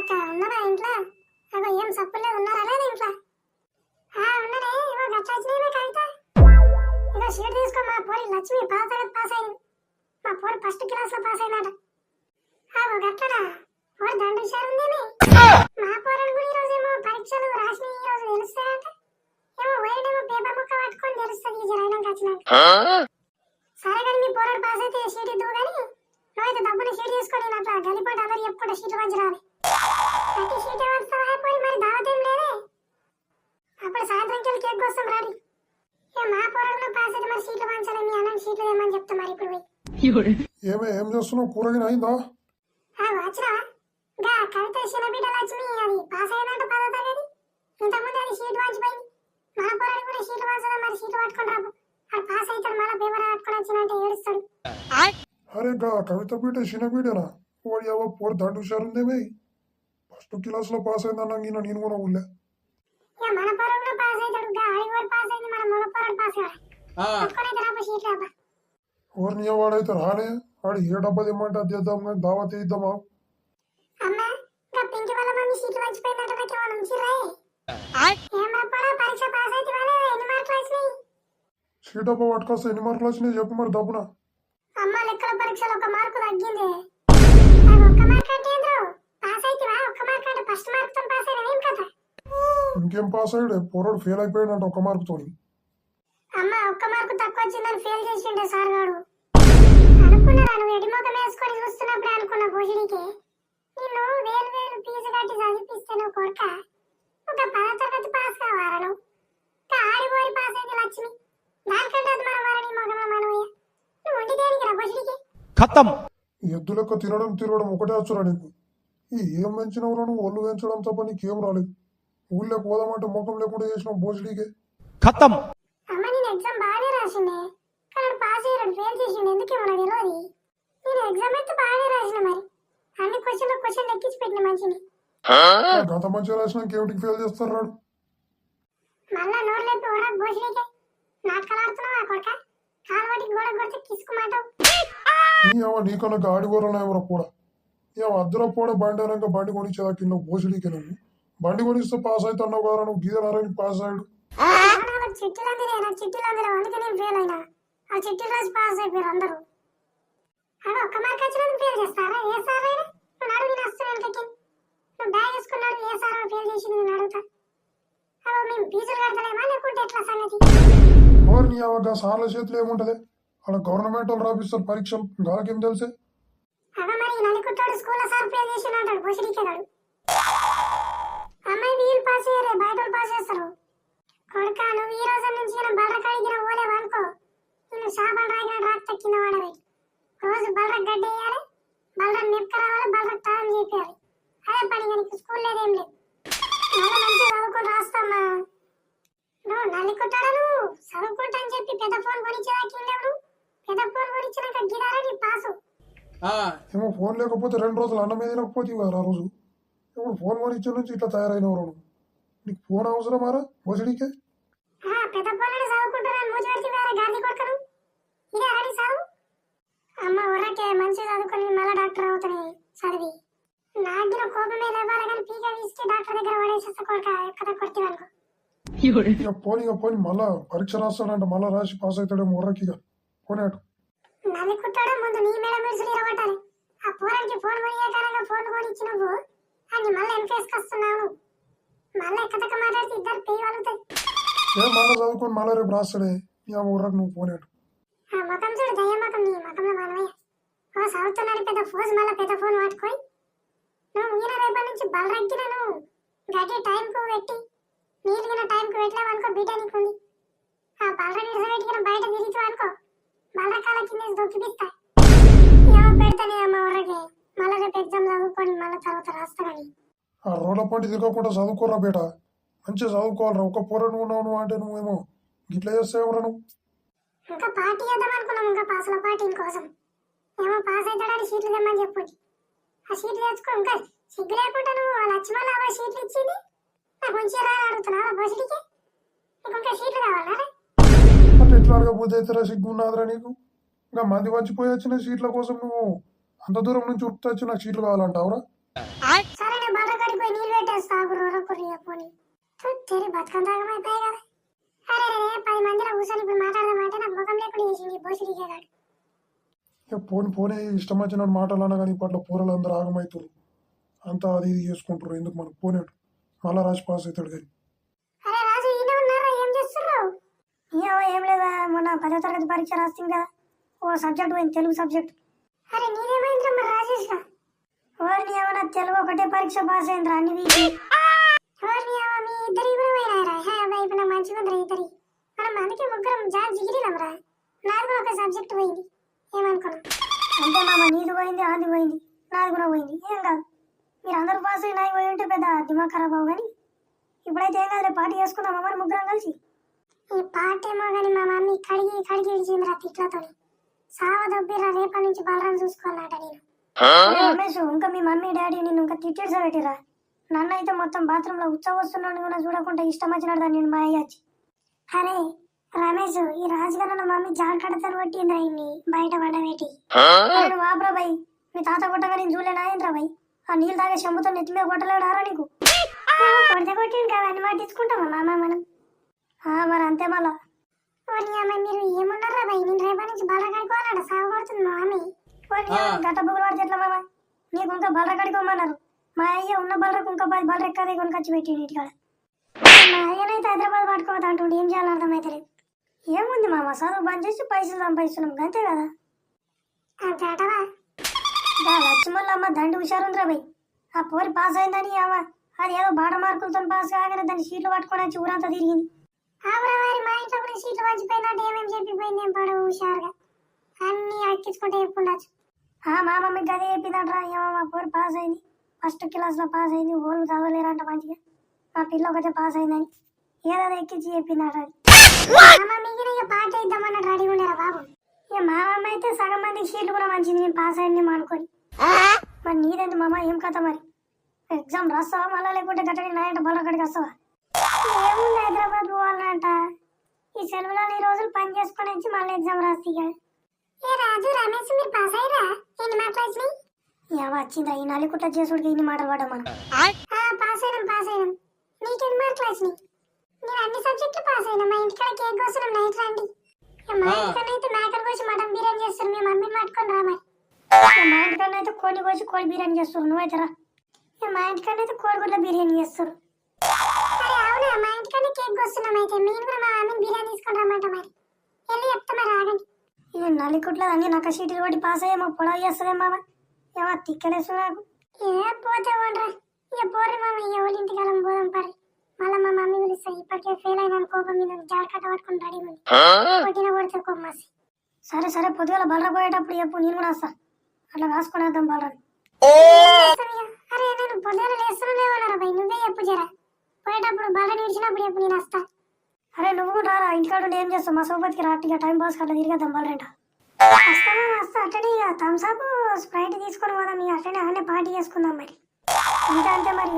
అక్క ఉన్నారా ఇంట్లో? అగో ఏం సప్పులేదు, ఉన్నారా లేదా ఇంట్లో? ఉన్నారే. ఇగో గట్ల వచ్చినాయి కవిత. ఇగో షీట్ తీసుకో. మా పోరి లక్ష్మి 10వ తరగతి పాస్ అయింది. మా పోరి ఫస్ట్ క్లాస్ లో పాస్ అయినాట. అగో గట్లనా? పోరి దండ విషయాలు ఉందేమి. మా పోరని కూడా ఈరోజు ఏమో పరీక్షలు రాసిన ఈరోజు తెలుస్తాయంట. ఏమో వైడేమో పేపర్ ముక్క పట్టుకొని తెలుస్తుంది ఈ జరైనాక వచ్చినాక. సరే కానీ మీ పోరాడు పాస్ అయితే షీట్ ఇద్దు కానీ నువ్వైతే డబ్బుని షీట్ తీసుకొని అట్లా గలిపాటు అందరు చెప్పుకుంటే షీట్లు మంచి రాలి. ప్రతి షీట్ వస్తావా పోయి మరి దావత్ ఏం లేదే. అప్పుడు సాయంత్రంకి వెళ్ళి కేక్ కోసం రాడి. మా పోరాడు పాస్ అయితే మరి షీట్లు పంచాలి. మీ అన్న షీట్లు ఏమని చెప్తా మరి ఇప్పుడు పోయి. ఏం చేస్తున్నావు? కూరగాయలు అయిందా? వచ్చినా గా కవిత చిన్న బిడ్డ లక్ష్మి అది పాస్ అయిందంట 10వ తరగతి. ఇంతకుముందు అది షీట్ పంచిపోయింది. మా పోరాడు కూడా షీట్లు పంచదా మరి షీట్లు పట్టుకొని రాబు. అది పాస్ అవుతాడు మళ్ళీ పేపర్ పట్టుకొని వచ్చినంటే ఏడుస్తాడు. అరే గా కవిత బీట చిన్న బీడేనా? వాడి అవ్వ పోరు దండు హుషారుందేమే. ఫస్ట్ క్లాస్ లో పాస్ అయిందన్నా నేను కూడా ఊళ్ళే. మన పోరాడు పాస్ అవుతాడు. గా ఆడి కూడా పాస్ అయింది. మన మగ పోరాడు పాస్ కాదు. పట్టుకొని రాబు షీట్లు రాబా. ఎవరిని వాడైతే రానే. వాడు ఏ డబ్బా ఇమ్మంటే అది చేద్దాం కానీ దావత్ ఇద్దామా? అమ్మా గా పింకి వాళ్ళ మమ్మీ షీట్లు పంచిపోయిందంట. నాకు ఏమైనా ఉంచిర్రా? ఏం రాపోడా పరీక్ష పాస్ అయితే వాళ్ళే ఎన్ని మార్కులు వచ్చినాయి? షీట్ డబ్బా పట్టుకొస్తే ఎన్ని మార్కులు వచ్చినాయి చెప్పు మరి డబ్బున. అమ్మ లెక్కల పరీక్షలో 1 మార్కు తగ్గింది. అది 1 మార్క్ అంటే ఏంద్రో? పాస్ అయితేవా? 1 మార్క్ అంటే ఫస్ట్ మార్క్ తో పాస్ అయినా ఏం కథ? ఇంకేం పాస్ అయ్యాడు? పోరాడు ఫెయిల్ అయిపోయాడంట 1 మార్కుతో. అమ్మ 1 మార్కు తక్కువ వచ్చిందని ఫెయిల్ చేసిండే సార్ గారు. అనుకున్నారా నువ్వు ఎడిమోకం వేసుకొని చూస్తున్నప్పుడే అనుకున్నా భోజనికి నిన్ను వేలు ఫీజు కట్టి చదివిపిస్తే నువ్వు కొడుక ఒక 10వ తరగతి పాస్ కావాలా నువ్వు? ఆడిపోయి పాస్ అయింది లక్ష్మి. దానికంటే అది మన వారని మొగమ మనవయ్య. నువ్వు ఉండి దేనికి రా భోజనికి? ఖతం. ఎద్దు లెక్క తిరగడం ఒకటే వచ్చురా నీకు. ఏం పెంచినవరా నువ్వు? ఒళ్ళు పెంచడం తప్ప నీకేం రాలేదు. ఊళ్ళో పోదామంటే ముఖం లేకుండా చేసినావు భోజనీకే. ఖతం. అమ్మ నేను ఎగ్జామ్ బాగానే రాసిండే కానీ పాస్ అయ్యాడు. ఫెయిల్ చేసిండు ఎందుకేమో నాకు తెలియదు. నేను ఎగ్జామ్ అయితే బాగానే రాసిన మరి అన్ని క్వశ్చన్ లెక్కించి పెట్టిన మంచిని. గత మంచిగా రాసినాక ఏమిటికి ఫెయిల్ చేస్తారు రాడు? మళ్ళా నోరు లేపి ఓరా భోజనీకే. నాటకాలు ఆడుతున్నావా కొడక? కాలు వాటికి గోడ కొడితే కిసుకుమాటావు. నీకన్నా గాడి కూరలు ఎవరో కూడా అద్దర పోడ బండి అయినాక బండి కొనిచ్చేదా కింద భోజనీకే. నువ్వు బండి కొనిస్తే పాస్ అయితే అన్నావు కదా. నువ్వు గీదనారాయణ పాస్ అయ్యాడు. చిట్టీలందిరే నాకు చిట్టీలందిరే అందుకే నేను ఫెయిల్ అయినా. ఆ చిట్టీ రాసి పాస్ అయిపోయారు అందరూ. అక్కడ 1 మార్క్ వచ్చినందుకు ఫెయిల్ చేస్తారా? ఏ సార్ అయినా నువ్వు అడుగు. నేను వస్తున్నాను వెనకకి. నువ్వు బ్యాగ్ వేసుకున్నాడు ఏ సార్ ఫెయిల్ చేసింది నేను అడుగుతా. అదో మేము ఫీజులు కడతలేమా లేకుంటే ఎట్లా సంగతి? ఎవరు నీ అవగా సార్ల చేతులు ఏముంటది? అలా గవర్నమెంట్ వాళ్ళు రాపిస్తారు పరీక్షలు. గాలకేం తెలిసే? అదో మరి నలుగుట్టాడు స్కూల్లో సార్ ఫెయిల్ చేసిన అంటాడు భోజనీకేదాడు. అమ్మాయి వీళ్ళు పాస్ అయ్యారే బయట వాళ్ళు పాస్ చేస్తారు. కొడుక నువ్వు ఈ రోజు నుంచి బలర కడిగిన ఓలేవు అనుకో. నేను షాబాలు రాగిన రాక్ తక్కిన వాడవి. రోజు బలర గడ్డ వేయాలి, బలర నిప్క రావాలి, బలర తాళం చేయాలి. అదే పని నీకు స్కూల్ లేదేం లేదు. మళ్ళీ మంచిగా చదువుకొని రాస్తామా? నువ్వు నల్లి కొట్టాడా? నువ్వు చదువుకుంటా అని చెప్పి పెద్ద ఫోన్ కొనిచ్చేదాకి లేవు. పెద్ద ఫోన్ కొనిచ్చినాక గిరారా నీ పాసు. ఏమో ఫోన్ లేకపోతే 2 రోజులు అన్నం మీద తినకపోతే ఆ రోజు. ఇప్పుడు ఫోన్ కొనిచ్చే నుంచి ఇట్లా తయారైనవరు. నీకు ఫోన్ అవసరమారా భోజనీకే? పెద్ద ఫోన్లో చదువుకుంటున్నాను మూచి పెడితే వేరే గాంధీ కొడుకను. ఇదే రెడీ చదువు. అమ్మ ఊరకే మంచిగా చదువుకొని మళ్ళీ డాక్టర్ అవుతాయి చదివి. నాగిన కోపమే లేవాలి కానీ పీక వీస్తే డాక్టర్ దగ్గర పడేసేస్తా కొడుక. ఎక్కడ కొడితే అనుకో. పోనీ మళ్ళా పరీక్ష రాస్తాడంట. మళ్ళా రాసి పాస్ అవుతాడేమో ఊరకిగా. పోనీ అటు నన్ను కుట్టాడు ముందు నీ మీద మిర్సులు ఇరగొట్టాలి. ఆ పోరానికి ఫోన్ కొనియకాలంగా ఫోన్ కొనిచ్చి నువ్వు అని మళ్ళీ వెనకేసుకొస్తున్నావు. మళ్ళీ ఎక్కదక్క మాట్లాడితే ఇద్దరు పేయి వలుగుతాయి. ఏం మళ్ళీ చదువుకొని మళ్ళీ రేపు రాస్తాడే ఊరకు. నువ్వు పోనీ అటు. ఆ ముఖం చూడు దయ్య ముఖం. నీ ముఖంలో మనవయ్య ఓ చదువుతున్నాడు పెద్ద ఫోజ్ మళ్ళీ పెద్ద ఫోన్ పట్టుకొని నువ్వు ఈయన రేపటి నుంచి బలరగ్గిన నువ్వు గడ్డి టైంకు పెట్టి నీళ్ళగిన టైంకు పెట్టలేవనుకో బిడ్డ నీకుంది. ఆ బలర నిడసబెట్టిన బయట తిరిగి అనుకో బలరకాల కింద దొక్కిపిస్తా. ఏమో పెడతానే అమ్మ ఊరకి. మళ్ళీ రేపు ఎగ్జామ్ చదువుకొని మళ్ళీ తర్వాత రాస్తానని. ఆ రోడ్ల పంటి తిరగకుండా చదువుకోరా బేట. మంచిగా చదువుకోవాలరా. ఒక పోరడు ఉన్నావు నువ్వు అంటే నువ్వేమో గిట్లా చేస్తావురా నువ్వు. ఇంకా పార్టీ చేద్దాం అనుకున్నాం. ఇంకా పాసుల పార్టీ కోసం ఏమో పాస్ అవుతాడని షీట్లు తెమ్మని చెప్పు. ఆ షీట్లు తెచ్చుకో. ఇంకా సిగ్గు లేకుండా నువ్వు లక్ష్మణ్ అవా షీట్లు ఇచ్చింది నాకు మంచిగా రా అడుగుతున్నావా భోజనీకి? నీకు ఇంకా షీట్లు కావాలా? అంటే ఎట్లా అడగపోతే అయితే సిగ్గు ఉన్నదిరా నీకు? ఇంకా మంది వచ్చిపోయి వచ్చిన సీట్ల కోసం నువ్వు అంత దూరం నుంచి ఉరుకుతా వచ్చి నాకు సీట్లు కావాలంటావురా? సరే నేను బాగా ఉంటే సాగు రోరకుర్రి పోని తెరి బతుకం తాగమైపోయాయి కదా. అరే 10 మందిలో కూర్చొని ఇప్పుడు మాట్లాడదామంటే నాకు ముఖం లేకుండా చేసింది బోసిడికే కాదు. ఇక పోనే ఇష్టం వచ్చిన మాటలు కానీ ఇప్పట్లో పూరలందరూ ఆగమవుతారు అంతా అది ఇది చేసుకుంటారు. ఎందుకు మనకు పోనేడు మళ్ళా రాసి పాస్ అవుతాడు కానీ. అరే రాజు ఈయన ఉన్నారా, ఏం చేస్తున్నావు? ఏం లేదా, మొన్న 10వ తరగతి పరీక్ష రాస్తుంది కదా, ఓ సబ్జెక్ట్ పోయింది, తెలుగు సబ్జెక్ట్. అరే నీదేమైందిరా మరి రాజేష్ రా? వారిని ఏమన్నా తెలుగు ఒకటే పరీక్ష పాస్ అయిందిరా అన్ని వీకి. వారిని మీ ఇద్దరి కూడా పోయినారా? ఇప్పుడు నాకు మంచిగా ఉందిరా ఇద్దరి. మనం అందుకే ముగ్గురం జాబ్ జిగిరినాంరా. నాది కూడా ఒక సబ్జెక్ట్ పోయింది, ఏమనుకున్నా? అంతే మామ, నీది పోయింది, ఆది పోయింది, నాది కూడా పోయింది, ఏం కాదు. మీరు అందరూ పాస్ అయి నాయి పోయి ఉంటే పెద్ద దిమాగ్ ఖరాబ్ అవ్వు. కానీ ఇప్పుడైతే ఏం కాదులే, పార్టీ చేసుకుందాం మరి ముగ్గురం కలిసి. ఈ పార్టీ ఏమో కానీ మా మమ్మీ కడిగి ఇడిచిందిరా తిట్లతో. సావ దొబ్బిరా, రేపటి నుంచి బలరాన్ని చూసుకోవాలట నేను. రమేష్, ఇంకా మీ మమ్మీ డాడీ నిన్ను ఇంకా తిట్టేసా పెట్టిరా. నన్ను అయితే మొత్తం బాత్రూమ్ లో ఉచ్చవస్తున్నాను కూడా చూడకుండా ఇష్టం వచ్చినాడు నేను మా అయ్యచ్చి. అరే రమేష్, ఈ రాజుగారు మమ్మీ జాగ్రత్తలు పట్టిందిరా ఇన్ని బయట పడబెట్టి. వాబ్రా బాయ్, మీ తాత కొట్టగా నేను చూడలేనాయంద్రా బాయ్. ఆ నీళ్ళు తాగే చెంబుతో నెత్తి మీద కొట్టలేడారా నీకు? కొడితే కొట్టింది కదా, అన్ని పట్టించుకుంటామా మామ మనం? మరి అంతే మళ్ళా. మీరు ఏమున్నారా బాయ్, నేను రేపటి నుంచి బలర కడుకోవాలట, సాగు కొడుతుంది మా మమ్మీ. గట్ట బుగులు పడితే ఎట్లా మామ? నీకు ఇంకా బలర కడుకోమన్నారు. మా అయ్య ఉన్న బలరకు ఇంకా 10 బలర ఎక్కదే కొనుకొచ్చి పెట్టిండు ఇంటికాడ. మా అయ్యనైతే హైదరాబాద్ పట్టుకోవద్దు అంటుండే, ఏం చేయాలని అర్థమైతే లేదు. ఏముంది మామ, చదువు బంద్ చేసి పైసలు సంపాదిస్తున్నాం అంతే కదా. అంతేటవా? లక్ష్మల్లమ్మ దండి హుషారుందిరా బయ్. ఆ పోరి పాస్ అయిందని అది ఏదో బాట మార్కులతో పాస్ కాగానే దాన్ని సీట్లు పట్టుకొని వచ్చి ఊరంతా తిరిగింది. మా ఇంట్లో కూడా సీట్లు వచ్చిపోయినట్టు ఏమేమి చెప్పిపోయింది, ఏం పడవు హుషారుగా అన్ని ఎక్కించుకుంటే చెప్పుండొచ్చు. మా మమ్మీ గదే చెప్పిందంటరా, ఏమో మా పోరి పాస్ అయింది, ఫస్ట్ క్లాస్ లో పాస్ అయింది, ఓళ్ళు చదవలేరంట మంచిగా, మా పిల్ల ఒకటే పాస్ అయిందని ఏదో ఎక్కించి చెప్పిందట. మమ్మీకి పాట ఇద్దామన్నట్టు రెడీ ఉండేరా బాబు. ఇక మా మమ్మ అయితే సగం మందికి సీట్లు కూడా మంచిది, నేను పాస్ అయింది అనుకోని. మరి నీదేంటి మామ, ఏం కథ మరి? ఎగ్జామ్ రాస్తావా మళ్ళా, లేకుంటే గట్టడి నాయంట బలకడికి వస్తావా? ఏముంది, హైదరాబాద్ పోవాలంట. ఈ సెలవులలో ఈ రోజులు పని చేసుకొని వచ్చి మళ్ళీ ఎగ్జామ్ రాస్తా. ఏ రాజు రమేష్, మీరు పాస్ అయ్యారా? ఎన్ని మాటలు వచ్చినాయి? వచ్చిందా ఈ నలికుట్ట చేసుడికి ఇన్ని మాటలు పడ్డా మనం? పాస్ అయినాం. నీకెన్ని మార్కులు వచ్చినాయి? నేను అన్ని సబ్జెక్టులు పాస్ అయినా. మా ఇంటికాడ కేక్ కోసం నైట్ రండి. మా ఇంటికన్నా అయితే మేకలు కోసి మటన్ బిర్యానీ చేస్తారు, మీ మమ్మీని పట్టుకొని రా మరి. మా ఇంటికన్నా అయితే కోడి కోసి కోడి బిర్యానీ చేస్తారు, నువ్వైతే రా. మా ఇంటికన్నా అయితే కోడిగుడ్ల బిర్యానీ చేస్తారు. అవునా, మా ఇంటికన్నా కేక్ కోస్తున్నాం, అయితే మీరు కూడా మా మమ్మీని బిర్యానీ తీసుకొని రమ్మంట మరి. వెళ్ళి చెప్తా మరి, ఆగండి. ఇక నల్లికుట్ల అన్ని నక్క సీట్లు పడి పాస్ అయ్యా, మా పొడవ చేస్తుంది మామ. ఏమో తిక్కలేసు నాకు. పోతే పోండ్రా, ఇక పోర్రి మామ, ఎవరి ఇంటికాలం పోదాం పరి. మళ్ళీ మా మమ్మీ పిలుస్తా, ఇప్పటికే ఫెయిల్ అయినా కోపం మీద జాగ్రత్త పట్టుకుని రెడీ ఉంది, కొట్టిన కొడితే కోపమాసి. సరే పొద్దుగల బలర పోయేటప్పుడు చెప్పు, నేను కూడా వస్తా, అట్లా రాసుకుని వద్దాం బలరని. అరే నేను పొద్దుగల లేస్తున్నానేమన్నారా భయ్, నువ్వే చెప్పు జరా. పోయేటప్పుడు బలర నిడిచినప్పుడు చెప్పు, నేను వస్తా. అరే నువ్వు కూడా రారా, ఇంటికాడ ఉండి ఏం చేస్తావు? మా సోపతికి రాట్టిగా టైం పాస్ అట్లా తిరిగేద్దాం బలరేంట. వస్తా అట్లనే ఇక థమ్స్ అప్ స్ప్రైట్ తీసుకొని పోదాం, ఇక అట్లనే పార్టీ చేసుకుందాం మరి. అంతే మరి.